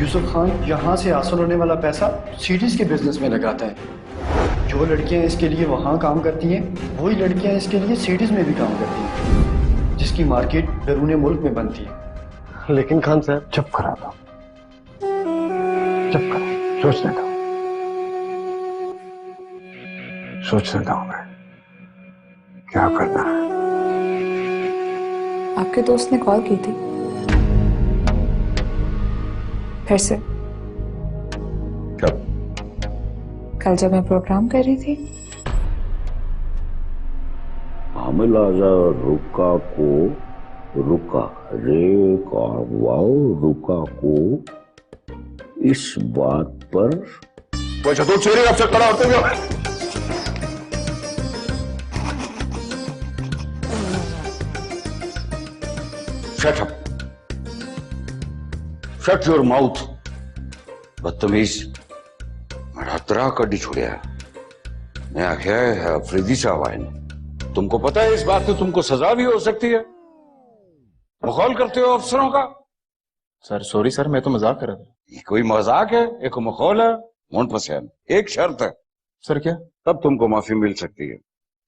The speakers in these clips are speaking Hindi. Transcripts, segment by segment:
यूसुफ खान यहाँ से हासिल होने वाला पैसा सीरीज के बिजनेस में लगाता है। जो लड़कियाँ इसके लिए वहाँ काम करती हैं वही लड़कियाँ इसके लिए सीरीज में भी काम करती हैं, जिसकी मार्केट बैरून मुल्क में बनती है। लेकिन खान साहब, चुप करा दो, चुप करा, सोचने दो, सोचने दो मैं क्या करना है। आपके दोस्त ने कॉल की थी फिर से? कब? कल जब मैं प्रोग्राम कर रही थी। हामिलाजा रुका को रुका रे वाओ रुका को इस बात पर वो चतुर चेहरे आपसे खड़ा होते हुए shut up, shut your mouth. बदतमीज, मेरा तरा कड्डी छुड़िया। मैं आख्या है अफरीदी साहब आए ने। तुमको पता है इस बात से तुमको सजा भी हो सकती है। मखौल करते हो अफसरों का। सर सॉरी सर, मैं तो मजाक कर रहा था। ये कोई मजाक है? एक मखौल है। मोहन पसैन, एक शर्त है। सर क्या? तब तुमको माफी मिल सकती है।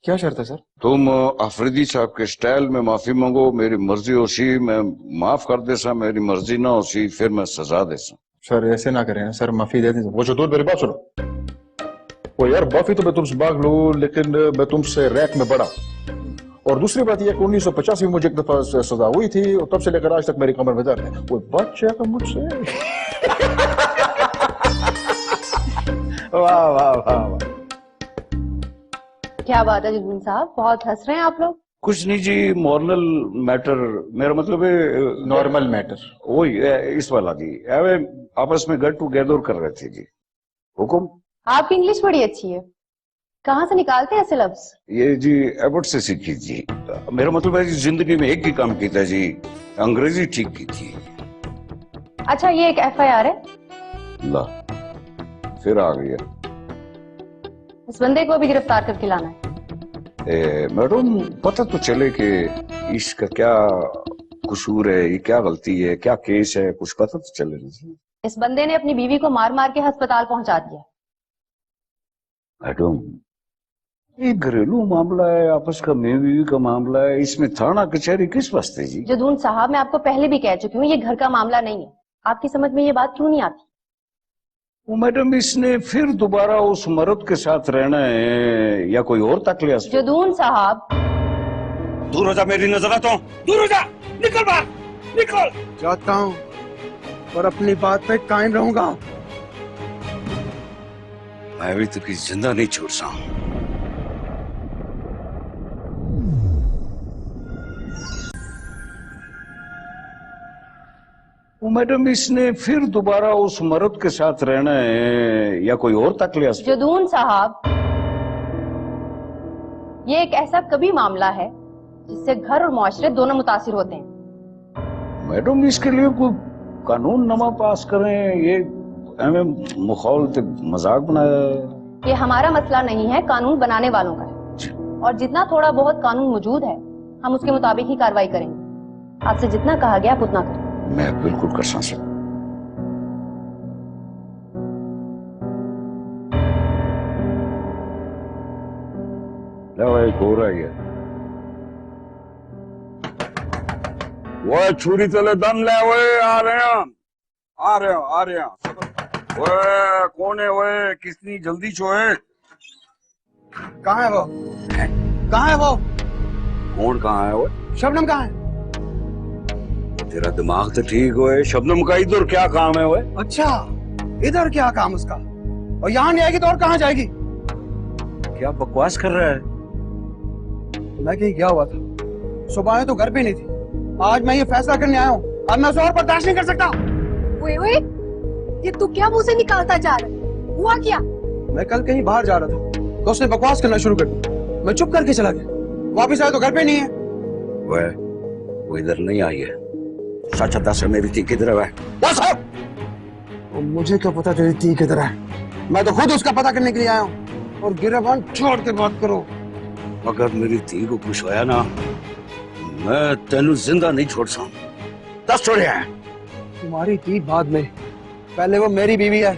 क्या शर्त है सर? तुम अफरीदी साहब के स्टाइल में माफी मांगो। मेरी मर्जी होसी मैं माफ कर देसा, मेरी मर्जी ना होसी फिर मैं सजा देसा। सर ऐसे ना करें सर, माफी दे दें। वो चतुर मेरी बात सुनो। वो यार माफी तो मैं तुमसे मांग लूं, लेकिन मैं तुमसे रैंक में बढ़ा। और दूसरी बात यह कि 1985 में मुझे एक दफा सजा हुई थी और तब से लेकर आज तक मेरी कमर में दर्द है। वो बच्चा का मुझसे वाह वाह वाह वाह। क्या बात है जुगनू साहब, बहुत हंस रहे हैं आप लोग। कुछ नहीं जी, मॉरल मैटर, मेरा मतलब है नॉर्मल मैटर। वही इस वाला जी। आपस में गेट टुगेदर कर रहे थे जी। हुकुम? आपकी इंग्लिश बड़ी अच्छी है, कहाँ से निकालते हैं ऐसे लफ्ज? ये जी एबर्ट से सीखी जी। मेरा मतलब है जी, जिंदगी में एक ही काम किया था जी, अंग्रेजी ठीक की थी। अच्छा, ये एक FIR है। ला फिर आ गया। इस बंदे को भी गिरफ्तार करके लाना है। मैडम पता तो चले कि इसका क्या कसूर है, ये क्या गलती है, क्या केस है, कुछ पता तो चले ना। इस बंदे ने अपनी बीवी को मार मार के अस्पताल पहुंचा दिया। मैडम ये घरेलू मामला है, आपस का मेरी बीवी का मामला है, इसमें थाना कचहरी किस वास्ते जी? जदून साहब, मैं आपको पहले भी कह चुकी हूँ ये घर का मामला नहीं है। आपकी समझ में ये बात क्यों नहीं आती? वो मैडम इसने फिर दोबारा उस मर्द के साथ रहना है या कोई और तक ले? जदून साहब, दूर हो जा मेरी नजर तो, दूर हो जा, निकल बाहर, निकल। जाता हूँ और अपनी बात पे कायम रहूंगा। मैं भी तुझे जिंदा नहीं छोड़ सकता। वो मैडम इसने फिर दोबारा उस मर्द के साथ रहना है या कोई और तक ले? जदून साहब, ये एक ऐसा कभी मामला है जिससे घर और मुआशरे दोनों मुतासिर होते हैं। मैडम इसके लिए कोई कानून नमा पास करें, ये हमें मुखौल ते मजाक बनाया है। ये हमारा मसला नहीं है, कानून बनाने वालों का है। और जितना थोड़ा बहुत कानून मौजूद है हम उसके मुताबिक ही कार्रवाई करेंगे। आपसे जितना कहा गया आप उतना करें। मैं बिल्कुल कर सकता। हो रहा है वो छुरी तले दम ले, वो आ रहे हैं, आ रहे हैं, आ रहे हैं। वो कौन है? वो कितनी जल्दी छो है? कहाँ है वो? कहाँ है वो? कौन कहाँ है? वो शबनम कहाँ है? तेरा दिमाग तो ठीक हो, शबनम का इधर क्या काम है? वो अच्छा, इधर क्या काम उसका? और यहाँ नहीं आएगी तो और कहाँ जाएगी? क्या बकवास कर रहा है? मैं कहीं गया हुआ था, सुबह आए तो घर पे नहीं थी। आज मैं ये फैसला करने आया हूँ, अब मैं उसे और बर्दाश्त नहीं कर सकता। ओए ओए, ये तू क्या मुंह से निकालता जा रहा है? हुआ क्या? मैं कल कहीं बाहर जा रहा था तो उसने बकवास करना शुरू कर दी। मैं चुप करके चला गया, वापिस आया तो घर पे नहीं है। वो इधर नहीं आई है। सच दस है, मेरी थी किधर है? मुझे क्या पता तेरी थी किधर है? मैं तो खुद उसका पता करने के लिए आया हूँ। और गिरफ्तार छोड़ के बात करो। अगर मेरी थी को कुछ होया ना, मैं तेनू जिंदा नहीं छोड़ सकता। दस छोड़े हैं। तुम्हारी थी बाद में, पहले वो मेरी बीवी है,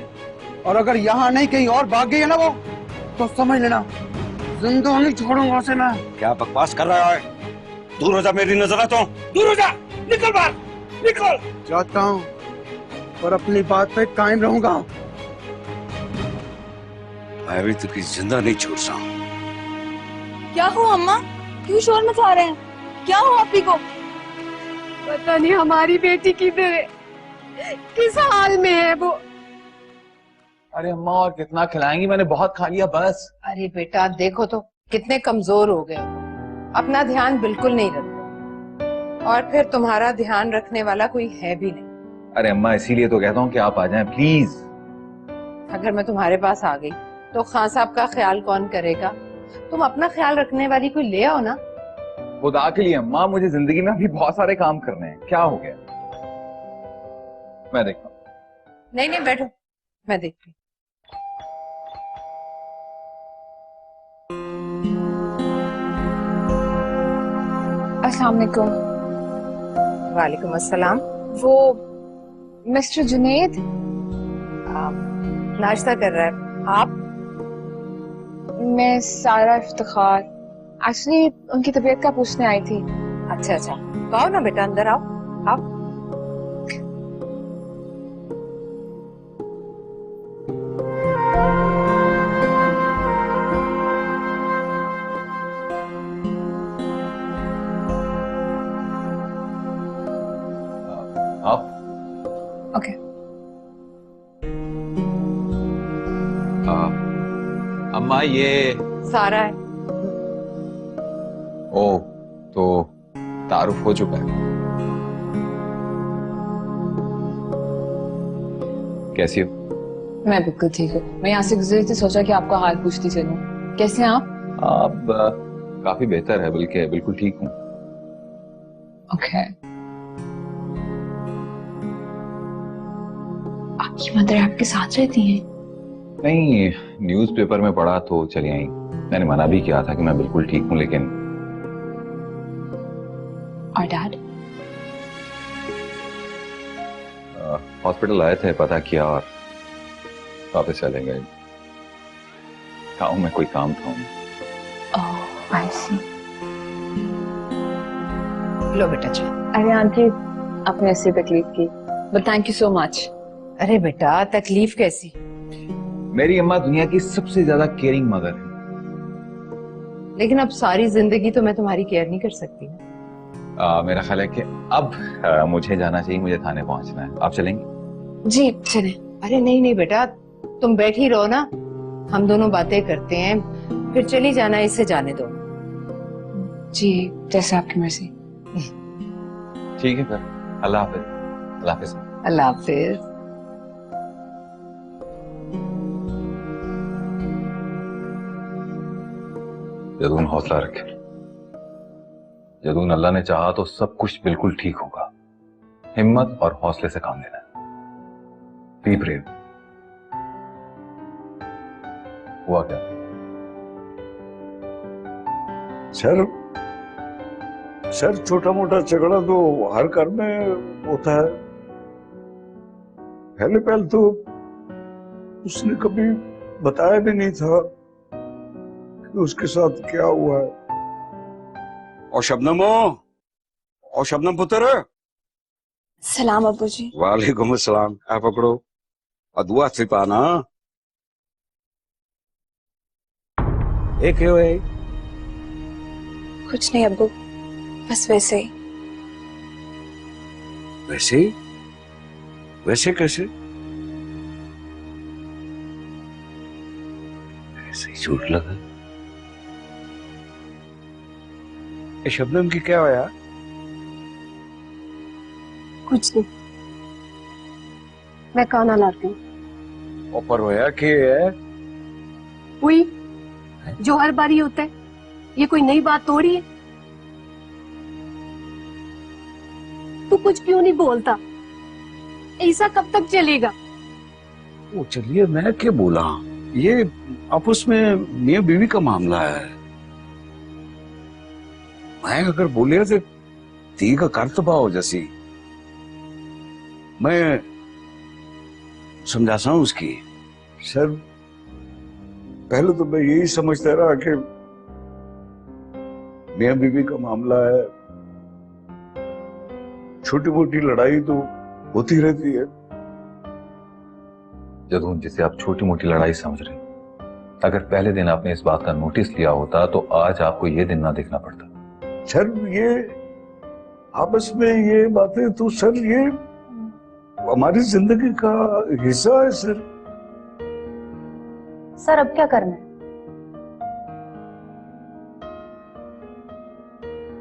और अगर यहाँ नहीं कहीं और भाग गई है ना वो, तो समझ लेना जिंदा नहीं छोड़ूंगा उसे मैं। क्या बकवास कर रहा है? दूर हो जा मेरी नजर तो, दूर हो जा, निकल बाहर, निकल। जाता हूँ और अपनी बात पे कायम रहूंगा। मैं अभी तक जिंदा नहीं छोड़ रहा हूँ। क्या हुआ अम्मा, क्यों शोर मचा रहे हैं? क्या हुआ आपी को? पता नहीं हमारी बेटी किधर है, किस हाल में है वो। अरे अम्मा और कितना खिलाएंगी, मैंने बहुत खा लिया बस। अरे बेटा देखो तो कितने कमजोर हो गए, अपना ध्यान बिल्कुल नहीं रखते, और फिर तुम्हारा ध्यान रखने वाला कोई है भी नहीं। अरे अम्मा इसीलिए तो कहता हूँ कि आप आ जाएं प्लीज। अगर मैं तुम्हारे पास आ गई तो खान साहब का ख्याल कौन करेगा? तुम अपना ख्याल रखने वाली कोई ले आओ ना। खुदा के लिए अम्मा, मुझे जिंदगी में अभी बहुत सारे काम करने हैं। क्या हो गया? मैं देखता हूँ। नहीं नहीं बैठो, मैं देखती हूँ। अस्सलाम वालेकुम। वालेकुम अस्सलाम। वो मिस्टर जुनेद नाश्ता कर रहा है। आप? मैं सारा इफ्तिखार, एक्चुअली उनकी तबीयत का पूछने आई थी। अच्छा अच्छा, तो आओ ना बेटा, अंदर आओ, आओ। आप? ओके। अम्मा ये सारा है। ओ, तो तारुफ हो चुका है। कैसी हो? मैं बिल्कुल ठीक हूँ। मैं यहाँ से गुजरी थी, सोचा कि आपका हाल पूछती चलूं। कैसे हैं आप? अब काफी बेहतर है, बल्कि बिल्कुल ठीक हूँ। ओके। आपकी मदर आपके साथ रहती हैं? नहीं, न्यूज़पेपर में पढ़ा तो चली आई। मैंने मना भी किया था कि मैं बिल्कुल ठीक हूँ, लेकिन और डैड? हॉस्पिटल आए थे, पता किया और वापस चले गए। गाँव में कोई काम था उन्हें। ओह आई सी। लो बेटा चाय। अरे आंटी, आपने ऐसी तकलीफ की, but thank you so much. अरे बेटा तकलीफ कैसी? मेरी अम्मा दुनिया की सबसे ज्यादा केयरिंग मदर है। लेकिन अब सारी जिंदगी तो मैं तुम्हारी केयर नहीं कर सकती। मेरा ख्याल है कि अब मुझे जाना चाहिए, मुझे थाने पहुंचना है। आप चलेंगे? जी चले। अरे नहीं नहीं बेटा, तुम बैठ ही रहो ना, हम दोनों बातें करते हैं, फिर चली जाना, इसे जाने दो। जी जैसे आपकी मर्जी। ठीक है फिर, अल्लाह हाफिज। अल्लाह हाफिज। अल्लाह हाफिज। जदून हौसला रखे। जदून अल्लाह ने चाहा तो सब कुछ बिल्कुल ठीक होगा। हिम्मत और हौसले से काम लेना है। Be brave. हुआ क्या? सर छोटा मोटा झगड़ा तो हर घर में होता है। पहले तो उसने कभी बताया भी नहीं था कि उसके साथ क्या हुआ है। और शबनम पुत्र। सलाम अब्बू जी। वालेकुम अस्सलाम। आप पकड़ो और दुआ से पाना। एक है कुछ नहीं अब्बू, बस वैसे ही। वैसे ही? वैसे कैसे? ऐसे ही चोट लगा। ये शबनम की क्या होया? कुछ नहीं, मैं खाना लाती हूँ। ऊपर होया कि है? हुई जो हर बारी होता है, ये कोई नई बात थोड़ी है। तू कुछ क्यों नहीं बोलता? ऐसा कब तक चलेगा? वो चलिए, मैं क्या बोला, ये आपस में मियां बीवी का मामला है। मैं अगर बोलिया तो धी का कर तबाह हो जैसी। मैं समझाता हूं उसकी। सर पहले तो मैं यही समझता रहा कि मियां बीवी का मामला है, छोटी मोटी लड़ाई तो होती रहती है। जदून, जिसे आप छोटी मोटी लड़ाई समझ रहे हैं, अगर पहले दिन आपने इस बात का नोटिस लिया होता तो आज आपको ये दिन ना देखना पड़ता। सर ये आपस में ये बातें तो सर ये हमारी जिंदगी का हिस्सा है सर। सर अब क्या करना है?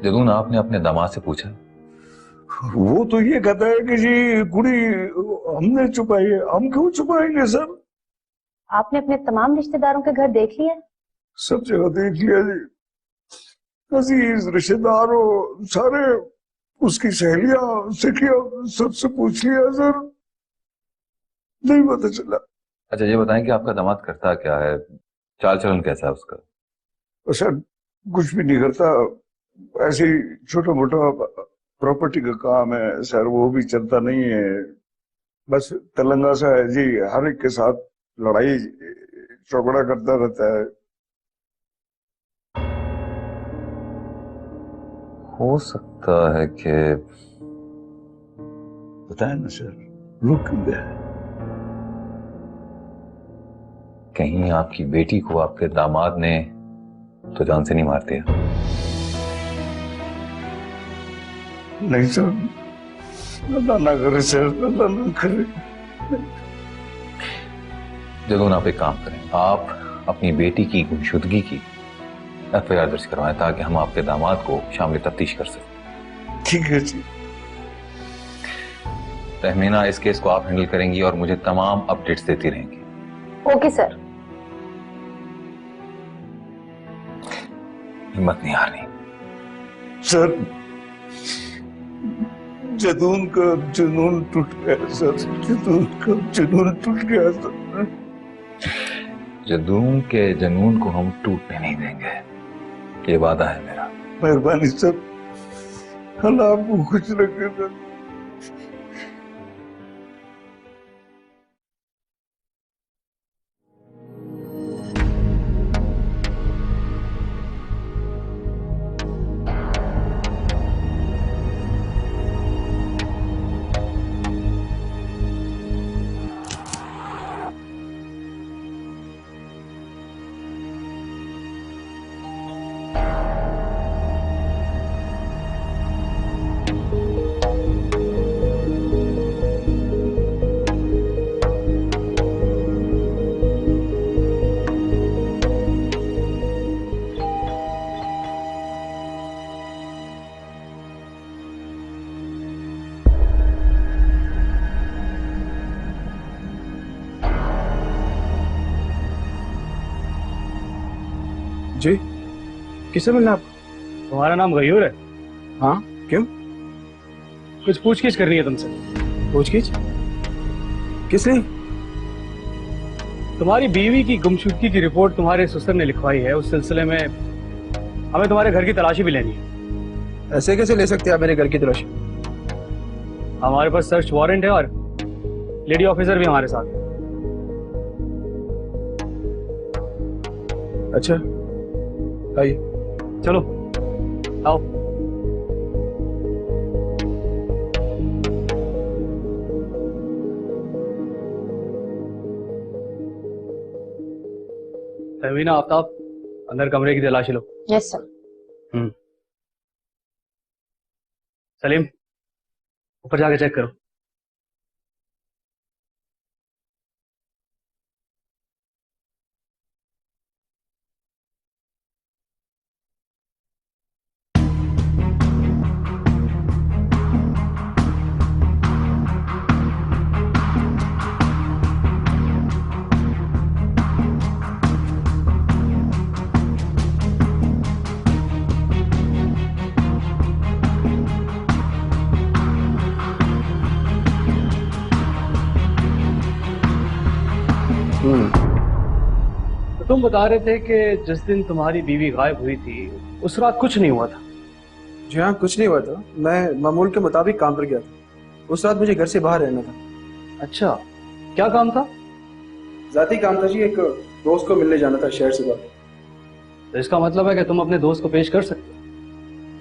जदून, आपने अपने दामाद से पूछा? वो तो ये कहता है कि जी कुड़ी हमने छुपाई है, हम क्यों छुपाएंगे सर? आपने अपने तमाम रिश्तेदारों के घर देख लिए? सब जगह देख लिया जी, अजीज रिश्तेदारों सारे, उसकी सहेलियां सखियां सबसे पूछ लिया सर, नहीं पता चला। अच्छा ये बताएं कि आपका दामाद करता क्या है, चाल चलन कैसा है उसका? सर कुछ भी नहीं करता, ऐसे ही छोटा मोटा प्रॉपर्टी का काम है सर, वो भी चलता नहीं है, बस तेलंगा सा है जी, हर एक के साथ लड़ाई झगड़ा करता रहता है। हो सकता है कि बताए ना सर, रुक गया। कहीं आपकी बेटी को आपके दामाद ने तो जान से नहीं मार दिया? नहीं सर, अल्लाह ना करे सर, अल्लाह ना करे। जदून, आप एक काम करें, आप अपनी बेटी की गुमशुदगी की FIR दर्ज करवाएं ताकि हम आपके दामाद को शामिल तफ्तीश कर सकें। ठीक है जी। तहमीना, इस केस को आप हैंडल करेंगी और मुझे तमाम अपडेट्स देती रहेंगी। Okay sir. हिम्मत नहीं हारनी। सर जदून का जुनून टूट गया सर, जदून का जुनून टूट गया सर। जदून के जुनून को हम टूटने नहीं देंगे, ये वादा है मेरा। मेहरबानी सर, अल्लाह आपको खुश रखे सर। जी, किससे मिलना आपको? तुम्हारा नाम गयूर है? हाँ, क्यों? कुछ पूछगिछ करनी है तुमसे। पूछगिछ? किस लिए? तुम्हारी बीवी की गुमशुदगी की रिपोर्ट तुम्हारे ससुर ने लिखवाई है, उस सिलसिले में हमें तुम्हारे घर की तलाशी भी लेनी है। ऐसे कैसे ले सकते हैं आप मेरे घर की तलाशी? हमारे पास सर्च वारंट है और लेडी ऑफिसर भी हमारे साथ है। अच्छा आइए। चलो आओ। तहमीना, आफ्ताब, अंदर कमरे की तलाशी लो। Yes sir. सलीम, ऊपर जाके चेक करो। तो तुम बता रहे थे कि जिस दिन तुम्हारी बीवी गायब हुई थी उस रात कुछ नहीं हुआ था। जी हाँ, कुछ नहीं हुआ था। मैं मामूल के मुताबिक काम पर गया था। उस रात मुझे घर से बाहर रहना था। अच्छा, क्या काम था? जाती काम था जी, एक दोस्त को मिलने जाना था शहर से बाहर। तो इसका मतलब है कि तुम अपने दोस्त को पेश कर सकते हो।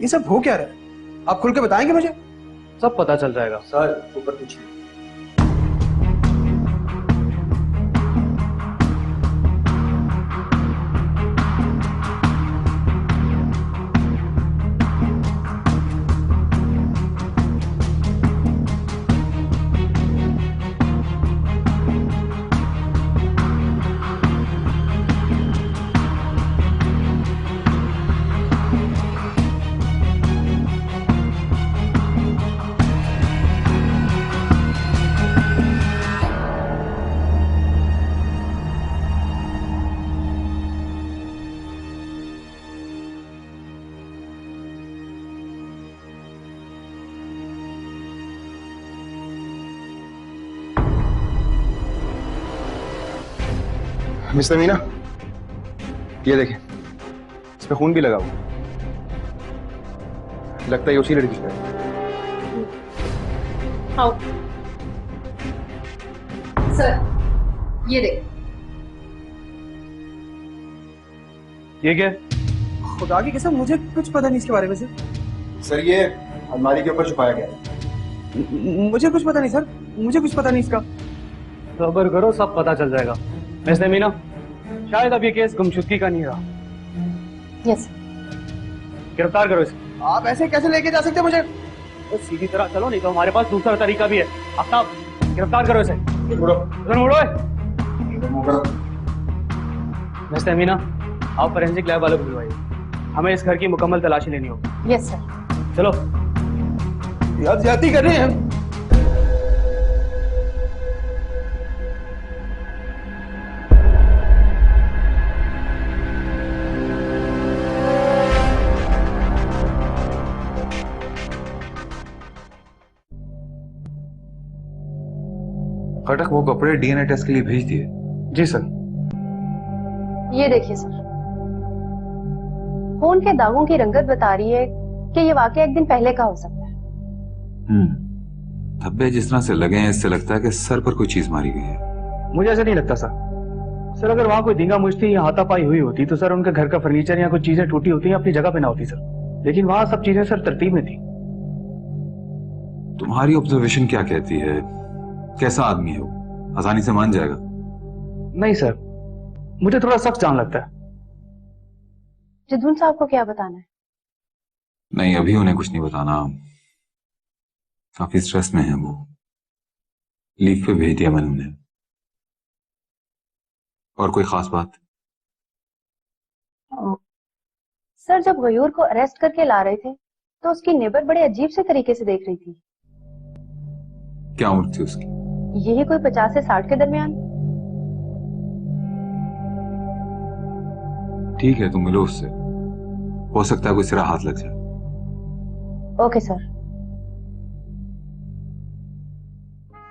ये सब हो क्या रहा है? आप खुल के बताएंगे मुझे? सब पता चल जाएगा। सर ऊपर पूछिए। मिस्टर मीना, ये देखें, इस पे खून भी लगा हुआ, लगता है उसी लड़की का है। आओ सर, ये देख। ये क्या? खुदा की कसम मुझे कुछ पता नहीं इसके बारे में सर। सर ये अलमारी के ऊपर छुपाया गया है। मुझे कुछ पता नहीं सर, मुझे कुछ पता नहीं इसका। सब्र करो, सब पता चल जाएगा। मिस्टर मीना, शायद अब ये केस गुमशुदगी का नहीं रहा। यस, गिरफ्तार करो इसे। आप ऐसे कैसे लेके जा सकते मुझे? तो सीधी तरह चलो, नहीं तो हमारे पास दूसरा तरीका भी है। आफ्ताब, गिरफ्तार करो इसे। इधर मुड़ो। मिस्टर मीना, आप फोरेंसिक लैब वालों को बुलवाइए, हमें इस घर की मुकम्मल तलाशी लेनी होगी। Yes sir. चलो। यार ज्यादती कर रहे हैं। खटक, वो कपड़े डीएनए टेस्ट के लिए भेज दिए? जी सर। ये देखिए सर, खून के दागों की रंगत बता रही है कि ये वाकया एक दिन पहले का हो सकता है। धब्बे जिस तरह से लगे हैं, इससे लगता है कि सर पर कोई चीज मारी गई है। मुझे ऐसा नहीं लगता सर। सर अगर वहां कोई धींगा मुश्ती या हाथापाई हुई होती तो सर उनके घर का फर्नीचर या कुछ चीजें टूटी होती अपनी जगह पे ना होती सर। लेकिन वहां सब चीजें सर तरतीब में थी। तुम्हारी ऑब्जर्वेशन क्या कहती है? कैसा आदमी है वो? आसानी से मान जाएगा? नहीं सर, मुझे थोड़ा सख्त जान लगता है। जिदुन साहब को क्या बताना है? नहीं, अभी उन्हें कुछ नहीं बताना। काफी स्ट्रेस में है वो, लीव पे भेज दिया मैंने उन्हें। और कोई खास बात? सर जब गयूर को अरेस्ट करके ला रहे थे तो उसकी नेबर बड़े अजीब से तरीके से देख रही थी। क्या उम्र थी उसकी? यही कोई 50 से 60 के दरमियान। ठीक है, तुम मिलो उससे, हो सकता है कोई सिरा हाथ लग जाए। Okay sir.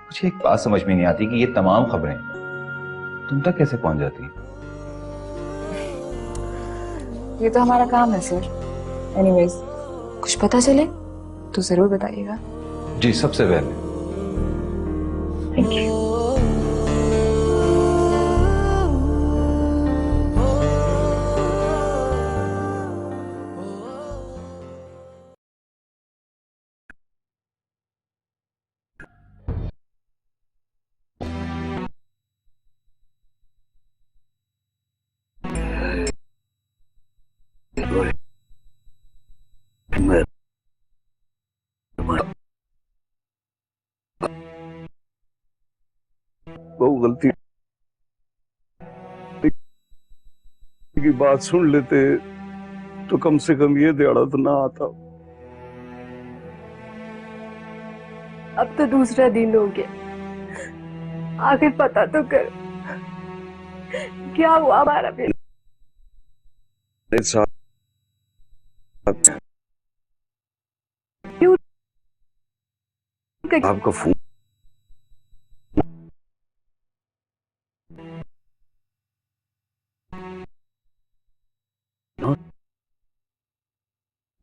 मुझे एक बात समझ में नहीं आती कि ये तमाम खबरें तुम तक कैसे पहुंच जाती हैं? ये तो हमारा काम है सर। एनीवेज, कुछ पता चले तो जरूर बताइएगा। जी, सबसे पहले। Thank you. वो गलती की बात सुन लेते तो कम से कम ये दिहाड़ा तो ना आता। अब तो दूसरा दिन हो गया, आखिर पता तो कर क्या हुआ हमारा बेटा। क्यों? आपका फोन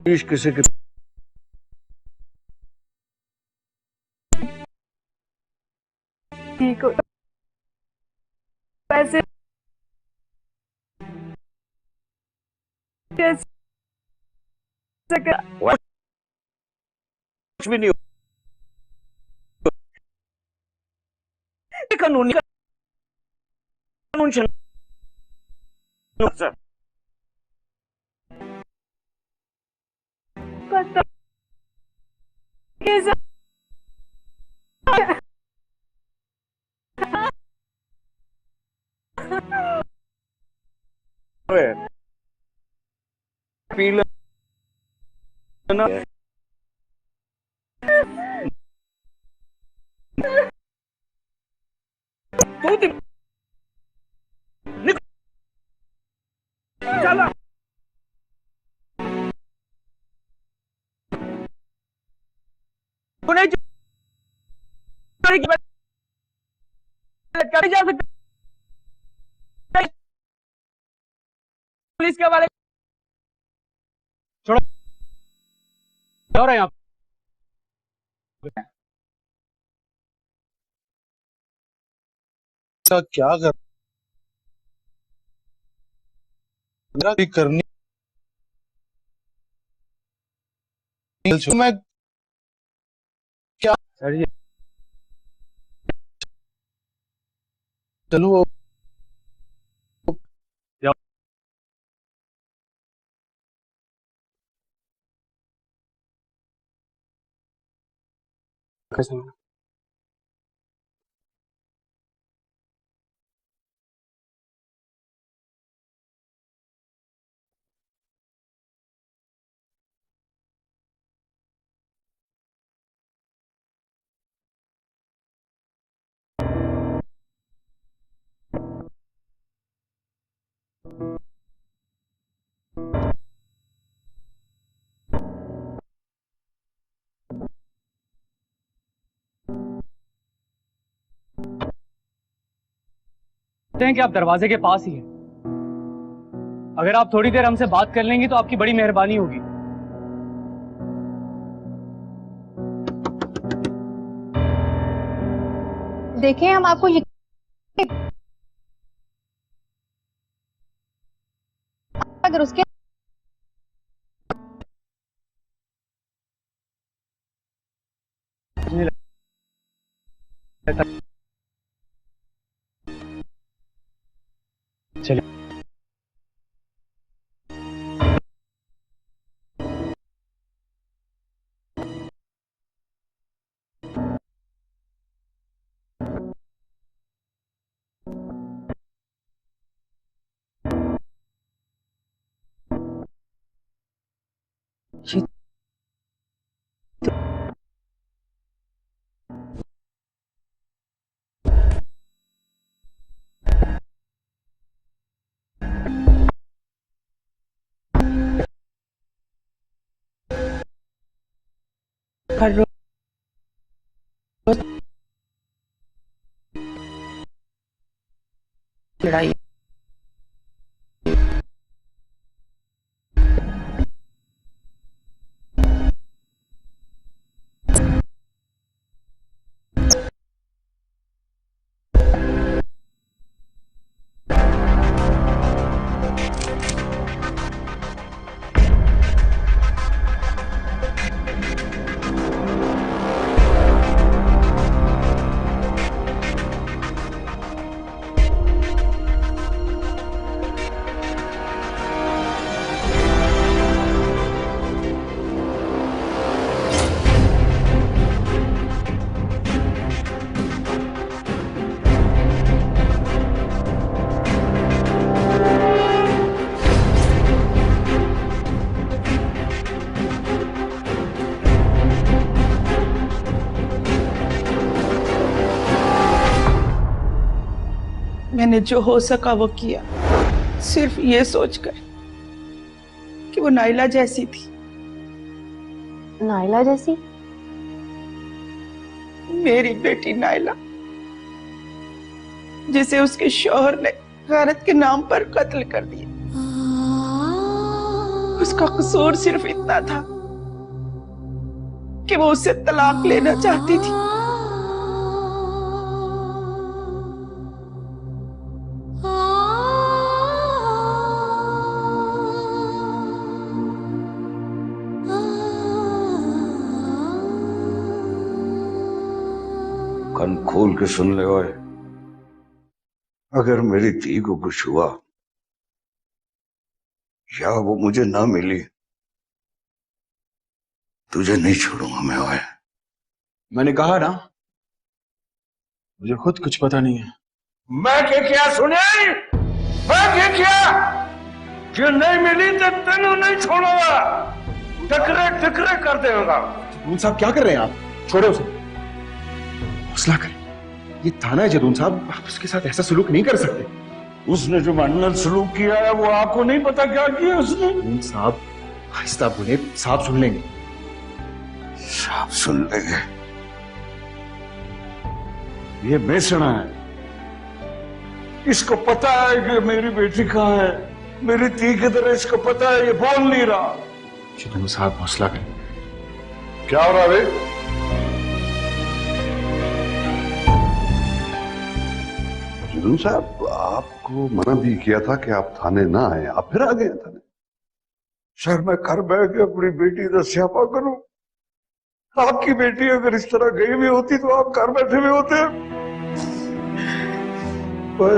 किसी के ठीक हो ऐसे कैसे कुछ भी नहीं कानूनी कानून सर पता कैसा पी लो ना चला उन्हें जा सकते पुलिस के हवाले छोड़ो क्या हो रहा है यहाँ क्या कर मेरा भी करनी मैं क्या सर जी चलो कैसे हैं कि आप दरवाजे के पास ही हैं। अगर आप थोड़ी देर हमसे बात कर लेंगी तो आपकी बड़ी मेहरबानी होगी। देखें हम आपको अगर उसके चलिए हर रोज लड़ाई मैंने जो हो सका वो किया, सिर्फ ये सोचकर कि वो नाइला जैसी थी। नाइला जैसी? मेरी बेटी नाइला, जिसे उसके शौहर ने गैरत के नाम पर कत्ल कर दिया। उसका कसूर सिर्फ इतना था कि वो उससे तलाक लेना चाहती थी। कान खोल के सुन ले ओए। अगर मेरी धी को कुछ हुआ या वो मुझे ना मिली, तुझे नहीं छोड़ूंगा मैं ओए। मैंने कहा ना, मुझे खुद कुछ पता नहीं है। मैं क्या सुने? मैं क्या जो नहीं मिली तो तेनू नहीं छोड़ूंगा, टकरे टकरे कर देगा। जदून साहब क्या कर रहे हैं आप? छोड़ो उसे, हौसला करें। ये थाना है जदून साहब, आप उसके साथ ऐसा सलूक नहीं कर सकते। उसने जो मानल सलूक किया है वो आपको नहीं पता क्या किया उसने? जदून साहब आहिस्ता बोले, साहब सुन लेंगे। साहब सुन लेंगे? ये बेसना है, इसको पता है कि मेरी बेटी कहाँ है, मेरी धी किधर है, इसको पता है, ये बोल नहीं रहा। जदून साहब हौसला करें। क्या हो रहा है भाई? जदून साहब, आपको मना भी किया था कि आप थाने ना आए, आप फिर आ गए थाने। सर मैं घर बैठ के अपनी बेटी का स्यापा करूं? आपकी बेटी अगर इस तरह गई भी होती तो आप घर बैठे हुए होते। पर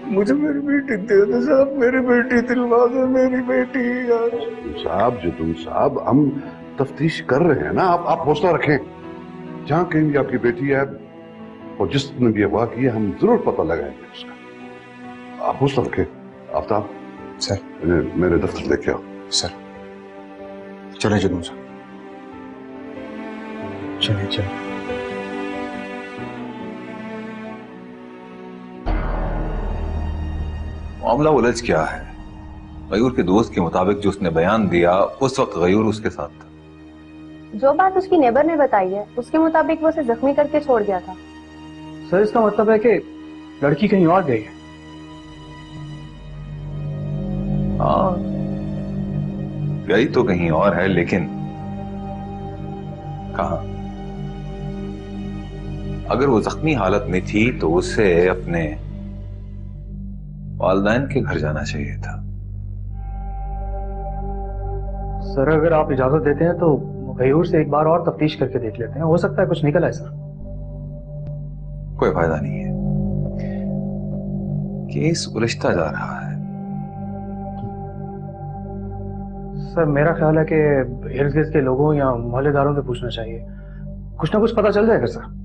मुझे मेरी बेटी दे दे साहब, मेरी बेटी दिलवा दे, मेरी बेटी यार। जदून साहब हम तफ्तीश कर रहे हैं ना, आप हौसला रखें। जहां कहीं भी आपकी बेटी है और जिसने भी अगवा की है, हम जरूर पता लगाएंगे उसका। आप हौसला रखें। आफ्ताब सर, मेरे दफ्तर लेके आओ। सर चले जदून साहब, चले चले। मामला उलझ क्या है? गयूर के दोस्त के मुताबिक जो उसने बयान दिया उस वक्त गयूर उसके साथ था। जो बात उसकी नेबर ने बताई है उसके मुताबिक वो उसे जख्मी करके छोड़ गया था। सर इसका मतलब है कि लड़की कहीं और गई है। हाँ, गई तो कहीं और है, लेकिन कहां? अगर वो जख्मी हालत में थी तो उसे अपने वालिदैन के घर जाना चाहिए था। सर अगर आप इजाजत देते हैं तो गयूर से एक बार और तफ्तीश करके देख लेते हैं, हो सकता है कुछ निकल आए सर। कोई फायदा नहीं है, केस उलझता जा रहा है। सर मेरा ख्याल है कि इर्द गिर्द के लोगों या मोहल्लेदारों से पूछना चाहिए, कुछ ना कुछ पता चल जाएगा सर।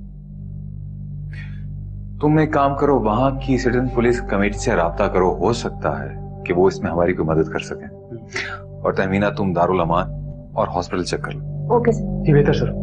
तुम एक काम करो, वहां की सिटीजन पुलिस कमेटी से राब्ता करो, हो सकता है कि वो इसमें हमारी कोई मदद कर सके। और तहमीना तुम दारुल अमान और हॉस्पिटल चेक कर लो। Okay sir. जी बेहतर सर।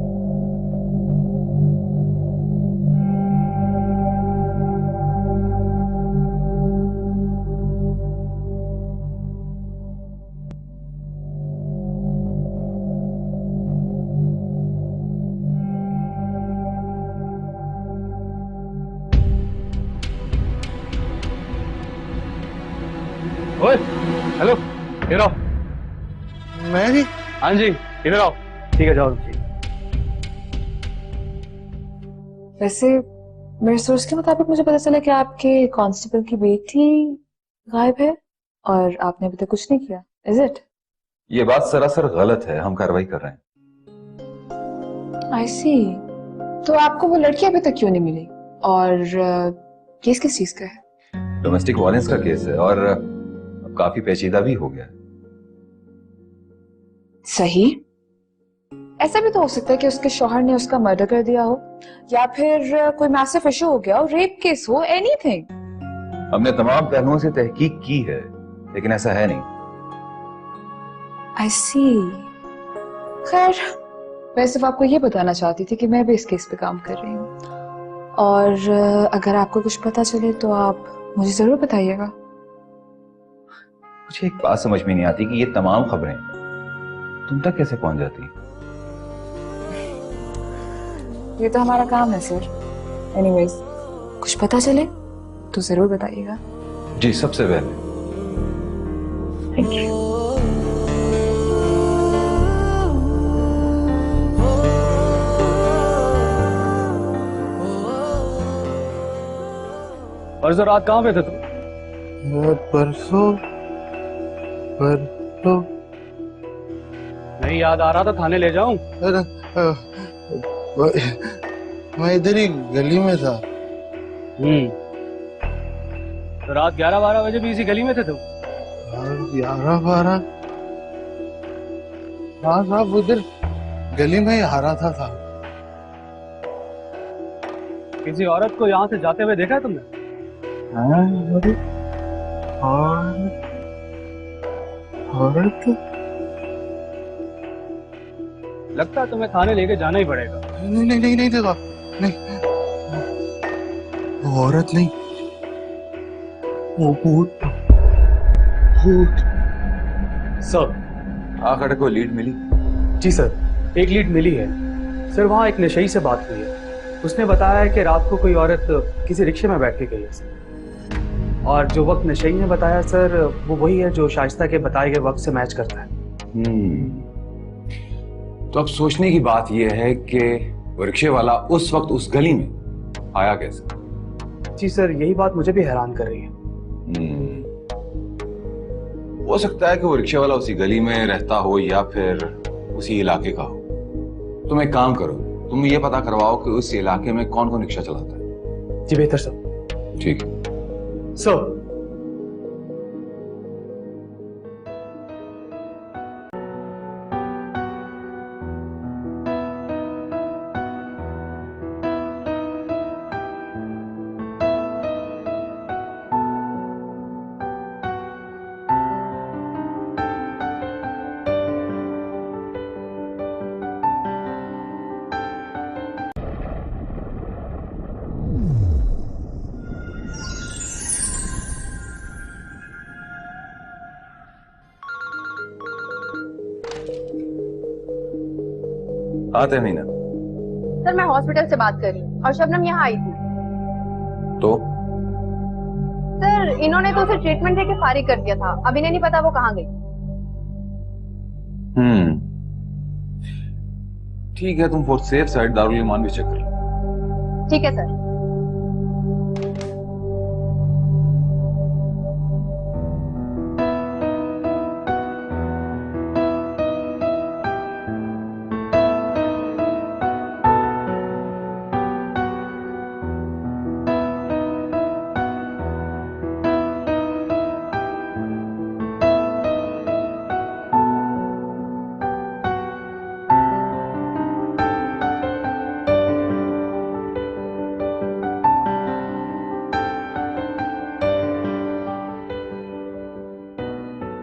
ओए हेलो, इधर आओ। मैं भी? हाँ जी इधर आओ। ठीक है जाओ जी। वैसे मेरे सोर्स के मुताबिक मुझे पता चला कि आपके कांस्टेबल की बेटी गायब है और आपने अभी तक कुछ नहीं किया। Is it? ये बात सरासर गलत है, हम कार्रवाई कर रहे हैं। आई सी। तो आपको वो लड़की अभी तक क्यों नहीं मिली? और केस किस चीज का है? डोमेस्टिक वायलेंस का केस है और काफी पेचीदा भी हो गया। सही। ऐसा भी तो हो सकता है कि उसके शौहर ने उसका मर्डर कर दिया हो, या फिर कोई मैसिव इशू हो गया हो, रेप केस हो, एनीथिंग। हमने तमाम पहलुओं से तहकीक की है, लेकिन ऐसा है नहीं। आई सी। खैर मैं सिर्फ आपको ये बताना चाहती थी कि मैं भी इस केस पे काम कर रही हूँ, और अगर आपको कुछ पता चले तो आप मुझे जरूर बताइएगा। मुझे एक बात समझ में नहीं आती कि ये तमाम खबरें तुम तक कैसे पहुंच जाती? ये तो हमारा काम है सर। एनीवेज, कुछ पता चले तो जरूर बताइएगा। जी सबसे पहले। Thank you. परसों रात कहाँ पे थे तुम? परसों नहीं याद आ रहा था, थाने ले जाऊं? मैं इधर ही गली में था। तो रात 11-12 बजे भी इसी गली में थे तुम? 11-12? हाँ साहब, उधर गली में ही हारा था साहब। किसी औरत को यहाँ से जाते हुए देखा है तुमने? औरत? लगता है तुम्हें थाने लेके जाना ही पड़ेगा। नहीं देखा, नहीं, वो औरत नहीं, वो भूत। सर, आखिर कोई लीड मिली? जी सर, एक लीड मिली है सर। वहाँ एक नशेई से बात हुई है। उसने बताया है कि रात को कोई औरत किसी रिक्शे में बैठ के गई है सर। और जो वक्त नशेई ने बताया सर, वो वही है जो शाइस्ता के बताए गए वक्त से मैच करता है। तो अब सोचने की बात यह है कि वो रिक्शे वाला उस वक्त उस गली में आया कैसे? जी सर, यही बात मुझे भी हैरान कर रही है। हो सकता है कि वो रिक्शे वाला उसी गली में रहता हो या फिर उसी इलाके का हो। तुम एक काम करो, तुम ये पता करवाओ कि उस इलाके में कौन कौन रिक्शा चलाता है। जी बेहतर सर। ठीक है सर। आते हैं मीना। सर मैं हॉस्पिटल से बात कर रही हूँ और शबनम यहाँ आई थी। तो सर इन्होंने तो उसे ट्रीटमेंट देके फारिग कर दिया था। अब इन्हें नहीं पता वो कहाँ गई। ठीक है, तुम फॉर सेफ साइड दारुल ईमान भी चेक कर लो। ठीक है सर।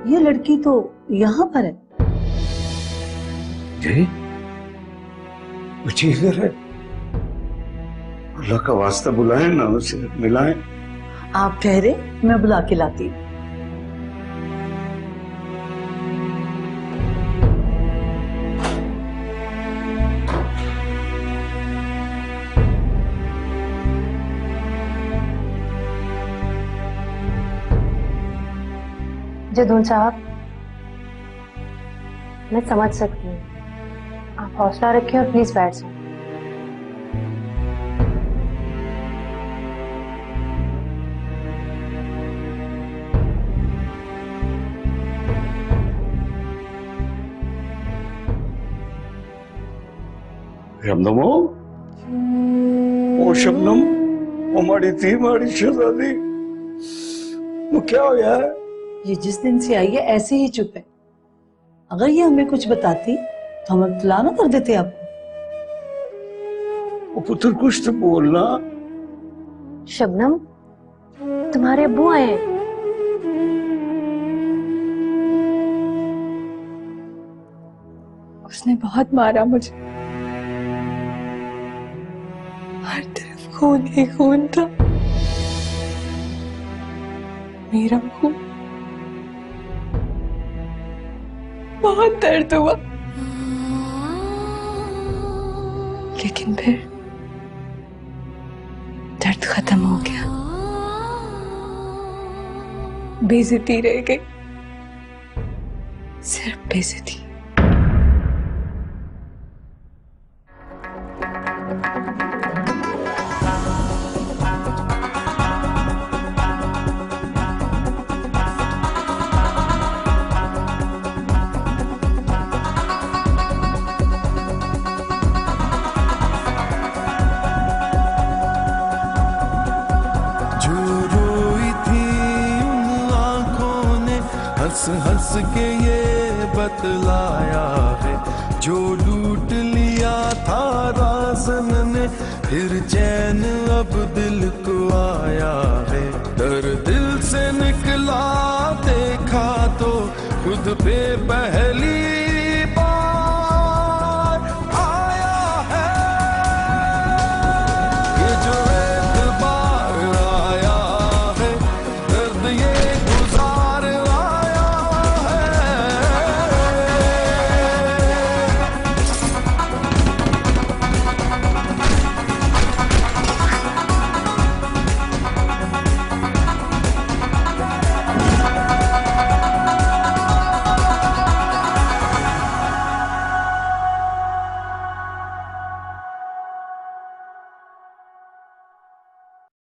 ये लड़की तो यहाँ पर है। जी बच्ची इधर है। अल्लाह का वास्ता बुलाए ना, उसे मिलाएं। आप ठहरे, मैं बुला के लाती हूँ। जदून साहब, मैं समझ सकती हूँ। आप हौसला रखें और प्लीज बैठ जाएं। शबनम, ओ शबनम, ओ माड़ी थी, माड़ी शहजादी, वो क्या हो यार? ये जिस दिन से आई है ऐसे ही चुप है। अगर ये हमें कुछ बताती तो हम इत्तला ना कर देते आपको। ओ पुत्र कुछ तो बोलना। शबनम, तुम्हारे अब्बू आए हैं। उसने बहुत मारा मुझे, हर तरफ खून ही खून था, मेरा खून। बहुत दर्द हुआ, लेकिन फिर दर्द खत्म हो गया। बेइज्जती रह गई, सिर्फ बेइज्जती। हंस हंस के ये बतलाया है, जो लूट लिया था राज़न ने फिर चैन अब दिल को आया है। डर दिल से निकला देखा तो खुद पे पहली